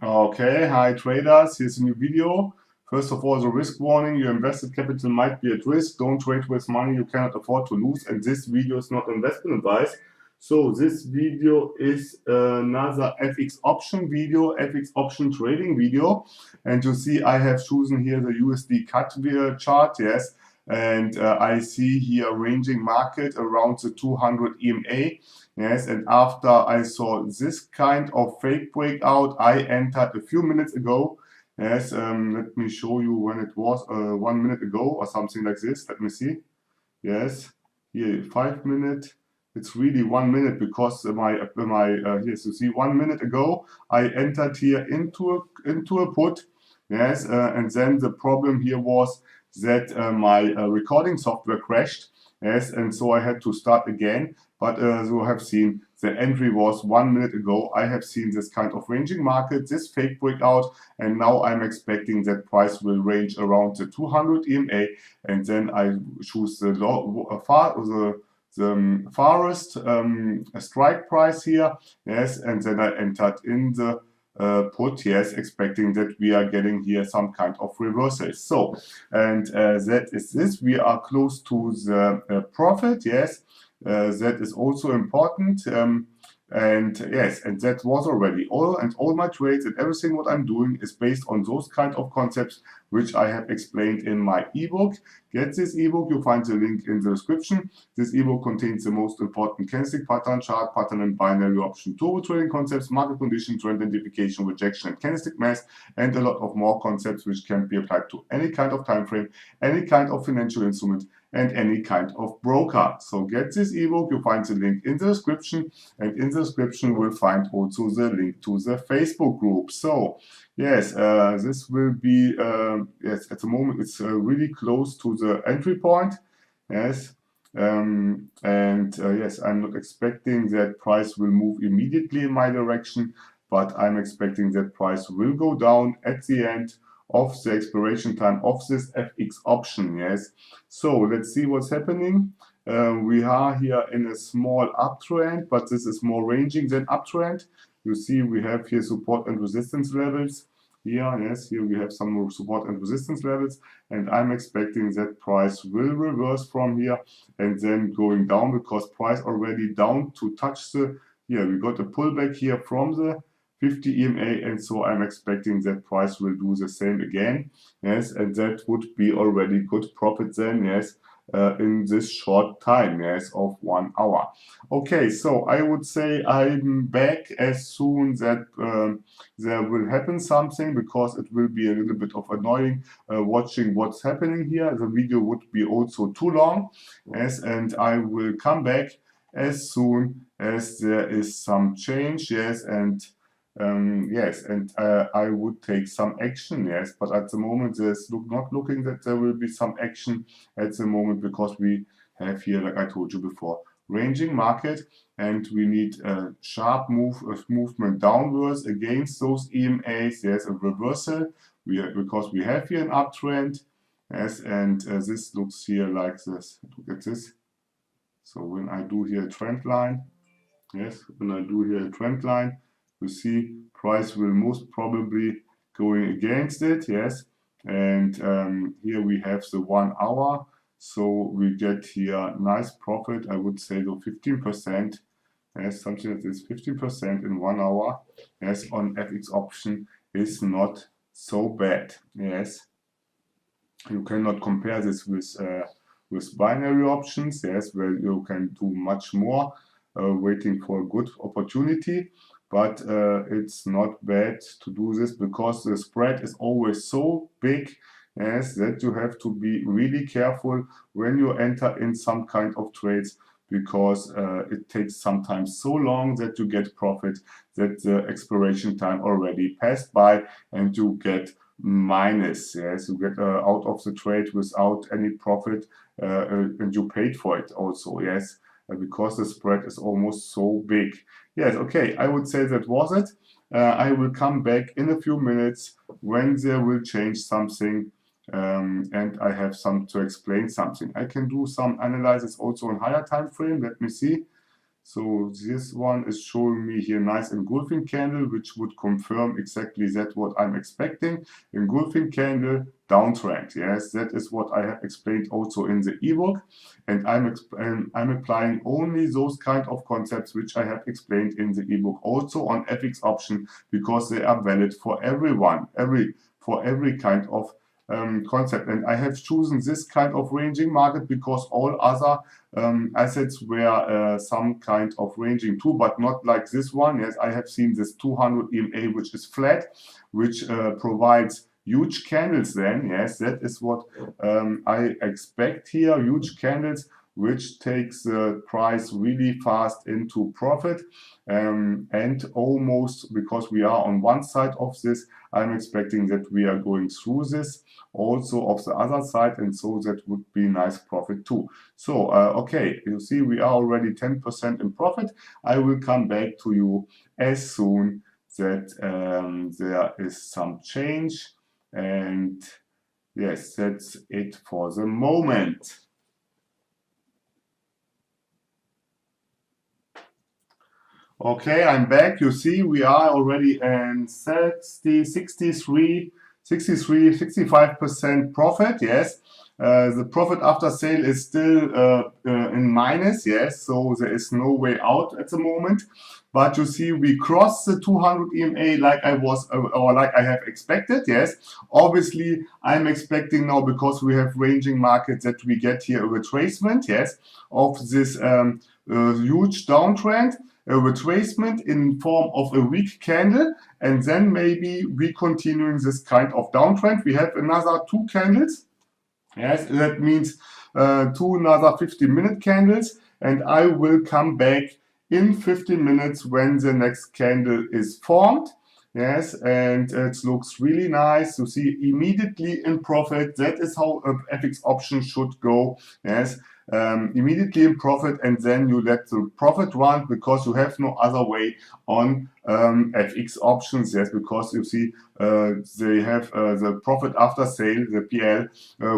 Okay, hi traders, here's a new video. First of all, the risk warning, your invested capital might be at risk. Don't trade with money you cannot afford to lose, and this video is not investment advice. So this video is another FX option video, FX option trading video. And you see I have chosen here the USD cut chart, yes. And I see here ranging market around the 200 EMA. Yes, and after I saw this kind of fake breakout, I entered a few minutes ago. Yes, let me show you when it was, 1 minute ago or something like this. Let me see. Yes, here 5 minutes. It's really 1 minute because yes, you see 1 minute ago I entered here into a put. Yes, and then the problem here was that my recording software crashed. Yes, and so I had to start again. But as you have seen, the entry was 1 minute ago. I have seen this kind of ranging market, this fake breakout, and now I'm expecting that price will range around the 200 EMA, and then I choose the farthest strike price here. Yes, and then I entered in the put, yes, expecting that we are getting here some kind of reversal. So, and that is this. We are close to the profit, yes. That is also important. And yes, and that was already all my trades and everything what I'm doing is based on those kind of concepts which I have explained in my ebook. Get this ebook, you'll find the link in the description. This ebook contains the most important candlestick pattern, chart pattern, and binary option turbo trading concepts, market condition, trend identification, rejection, and candlestick math, and a lot of more concepts which can be applied to any kind of time frame, any kind of financial instrument, and any kind of broker. So get this ebook, you'll find the link in the description, and in the description we'll find also the link to the Facebook group. So yes, this will be, yes, at the moment it's really close to the entry point, yes. Yes, I'm not expecting that price will move immediately in my direction, but I'm expecting that price will go down at the end of the expiration time of this FX option, yes. So let's see what's happening. We are here in a small uptrend, but this is more ranging than uptrend. You see we have here support and resistance levels. Here, yes, here we have some more support and resistance levels, and I'm expecting that price will reverse from here and then going down because price already down to touch the, here we got a pullback here from the 50 EMA, and so I'm expecting that price will do the same again, yes, and that would be already good profit then, yes, in this short time, yes, of 1 hour. Okay, so I would say I'm back as soon that there will happen something, because it will be a little bit of annoying watching what's happening here. The video would be also too long, yes, and I will come back as soon as there is some change, yes, and yes, and I would take some action, yes, but at the moment there's not looking that there will be some action at the moment, because we have here, like I told you before, ranging market, and we need a sharp movement downwards against those EMAs. There's a reversal because we have here an uptrend, yes, and this looks here like this. Look at this. So when I do here a trend line, yes, when I do here a trend line, you see price will most probably going against it, yes, and here we have the 1 hour, so we get here nice profit. I would say so 15%, yes, something like this, 15% in 1 hour, yes, on FX option is not so bad, yes. You cannot compare this with binary options, yes, where you can do much more, waiting for a good opportunity. But it's not bad to do this, because the spread is always so big, yes, that you have to be really careful when you enter in some kind of trades, because it takes sometimes so long that you get profit that the expiration time already passed by and you get minus, yes, you get out of the trade without any profit, and you paid for it also, yes, because the spread is almost so big. Yes, okay, I would say that was it. I will come back in a few minutes when there will change something, and I have some to explain something. I can do some analysis also on higher time frame. Let me see. So this one is showing me here nice engulfing candle, which would confirm exactly that what I'm expecting. Engulfing candle, downtrend. Yes, that is what I have explained also in the ebook. And I'm applying only those kind of concepts which I have explained in the ebook also on FX option, because they are valid for everyone, for every kind of concept. And I have chosen this kind of ranging market because all other assets were some kind of ranging too, but not like this one. Yes, I have seen this 200 EMA, which is flat, which provides huge candles then. Yes, that is what I expect here, huge candles, which takes the price really fast into profit. And almost, because we are on one side of this, I'm expecting that we are going through this also of the other side, and so that would be nice profit too. So okay, you see we are already 10% in profit. I will come back to you as soon that there is some change. And yes, that's it for the moment. Okay, I'm back. You see, we are already in 65% profit. Yes, the profit after sale is still in minus. Yes, so there is no way out at the moment. But you see, we crossed the 200 EMA like I was, or like I have expected. Yes, obviously, I'm expecting now, because we have ranging markets, that we get here a retracement. Yes, of this huge downtrend. A retracement in form of a weak candle, and then maybe we continuing this kind of downtrend. We have another 2 candles. Yes, that means 2 another 15-minute candles, and I will come back in 15 minutes when the next candle is formed. Yes, and it looks really nice. You see, immediately in profit. That is how a FX option should go. Yes, immediately in profit, and then you let the profit run, because you have no other way on FX options. Yes, because you see they have the profit after sale, the PL,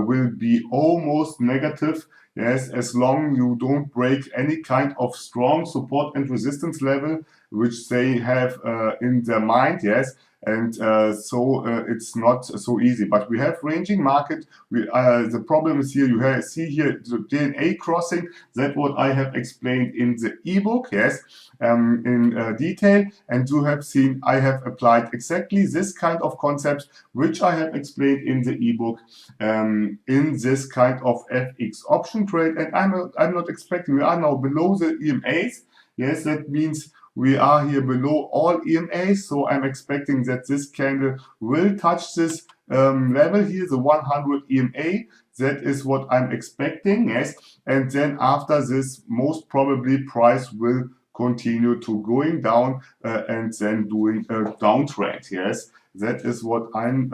will be almost negative. Yes, as long you don't break any kind of strong support and resistance level, which they have in their mind. Yes, and so it's not so easy. But we have ranging market. The problem is here, you see here the DNA crossing. That's what I have explained in the ebook. Yes, in detail, and you have seen I have applied exactly this kind of concepts which I have explained in the ebook in this kind of FX option trade. And I'm not expecting, we are now below the EMAs. Yes, that means we are here below all EMAs, so I'm expecting that this candle will touch this level here, the 100 EMA. That is what I'm expecting. Yes, and then after this, most probably price will continue to going down and then doing a downtrend. Yes, that is what I'm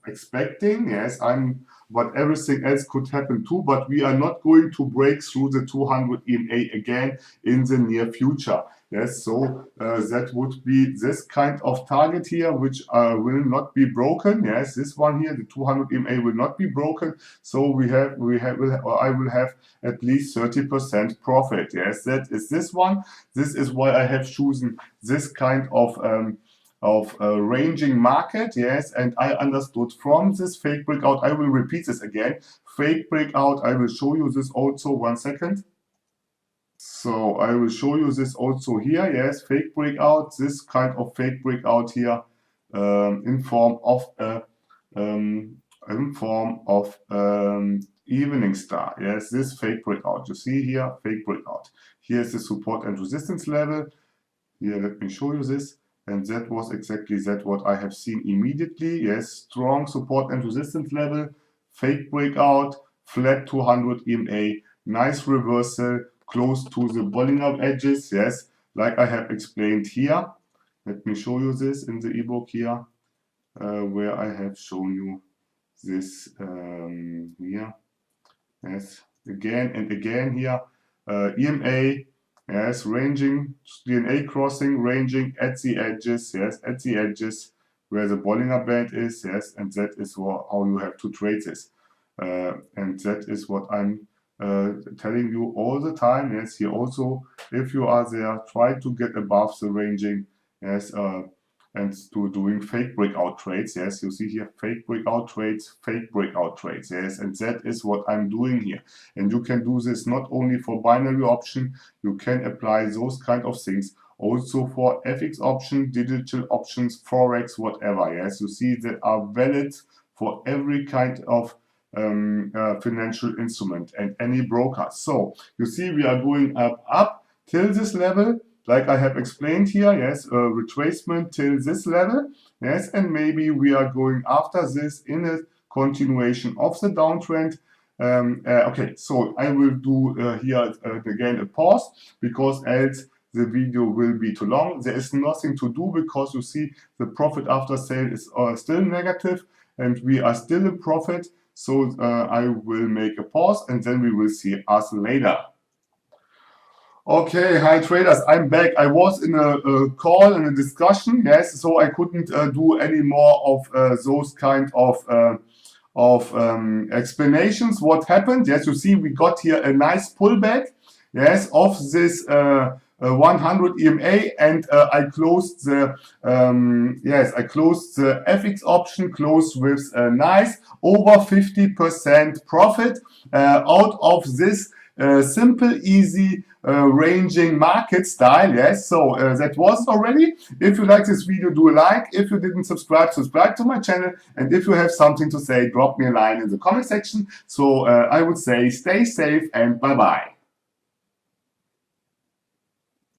expecting. Yes, but everything else could happen too. But we are not going to break through the 200 EMA again in the near future. Yes, so that would be this kind of target here, which will not be broken. Yes, this one here, the 200 EMA will not be broken. So I will have at least 30% profit. Yes, that is this one. This is why I have chosen this kind of ranging market. Yes, and I understood from this fake breakout. I will repeat this again. Fake breakout. I will show you this also. 1 second. So I will show you this also here. Yes, fake breakout. This kind of fake breakout here in form of evening star. Yes, this fake breakout. You see here, fake breakout. Here's the support and resistance level. Here, let me show you this. And that was exactly that what I have seen immediately. Yes, strong support and resistance level, fake breakout, flat 200 EMA, nice reversal, close to the Bollinger edges. Yes, like I have explained here. Let me show you this in the ebook here, where I have shown you this here. Yes, again and again here, EMA. Yes, ranging, DNA crossing, ranging at the edges. Yes, at the edges where the Bollinger Band is. Yes, and that is how you have to trade this. And that is what I'm telling you all the time. Yes, here also, if you are there, try to get above the ranging. Yes, and to doing fake breakout trades. Yes, you see here fake breakout trades, fake breakout trades. Yes, and that is what I'm doing here. And you can do this not only for binary option, you can apply those kind of things also for FX option, digital options, Forex, whatever. Yes, you see that are valid for every kind of financial instrument and any broker. So you see we are going up till this level, like I have explained here. Yes, retracement till this level. Yes, and maybe we are going after this in a continuation of the downtrend. Okay, so I will do here again a pause, because else the video will be too long. There is nothing to do, because you see the profit after sale is still negative and we are still in profit. So I will make a pause and then we will see us later. Okay, hi traders, I'm back. I was in a call and a discussion, yes, so I couldn't do any more of those kind of explanations. What happened? Yes, you see, we got here a nice pullback, yes, of this 100 EMA, and I closed the I closed the FX option, closed with a nice over 50% profit out of this simple, easy ranging market style. Yes, so that was already. If you like this video, do a like. If you didn't subscribe, subscribe to my channel. And if you have something to say, drop me a line in the comment section. So I would say stay safe and bye bye.